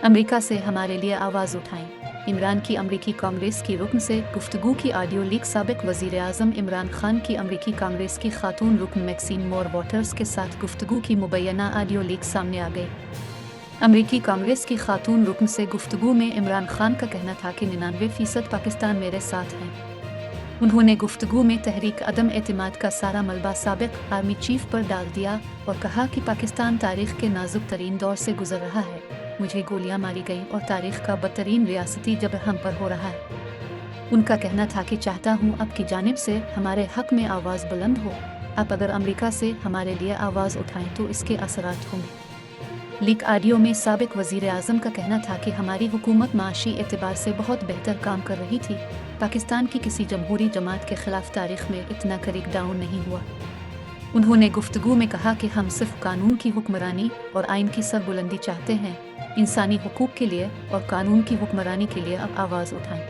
America से हमारे लिए आवाज़ उठाएं। इमरान की अमरीकी कांग्रेस की रुकन से गुफ्तगू की ऑडियो लीक। साबिक वज़ीर आज़म इमरान खान की अमरीकी कांग्रेस की खातून रुकन मैक्सिम मोर वाटर्स के साथ गुफ्तगू की मुबैना ऑडियो लीक सामने आ गई। अमरीकी कांग्रेस की खातून रुकन से गुफ्तगू में इमरान खान का कहना था कि 99% पाकिस्तान मेरे साथ है। उन्होंने गुफ्तगू में तहरीक अदम एतमाद का सारा मलबा साबिक आर्मी चीफ पर डाल दिया और कहा कि पाकिस्तान तारीख के नाजुक तरीन दौर से गुजर रहा है। मुझे गोलियां मारी गई और तारीख का बदतरीन रियासती जबर हम पर हो रहा है। उनका कहना था कि चाहता हूँ अब की जानिब से हमारे हक में आवाज़ बुलंद हो। अब अगर अमेरिका से हमारे लिए आवाज़ उठाएं तो इसके असरात होंगे। लीक ऑडियो में साबिक वज़ीर आज़म का कहना था कि हमारी हुकूमत माशी एतबार से बहुत बेहतर काम कर रही थी। पाकिस्तान की किसी जमहूरी जमात के खिलाफ तारीख में इतना क्रैक डाउन नहीं हुआ। उन्होंने गुफ्तगू में कहा कि हम सिर्फ कानून की हुक्मरानी और आइन की सरबुलंदी चाहते हैं। इंसानी हुकूक के लिए और कानून की हुक्मरानी के लिए अब आवाज़ उठाएं।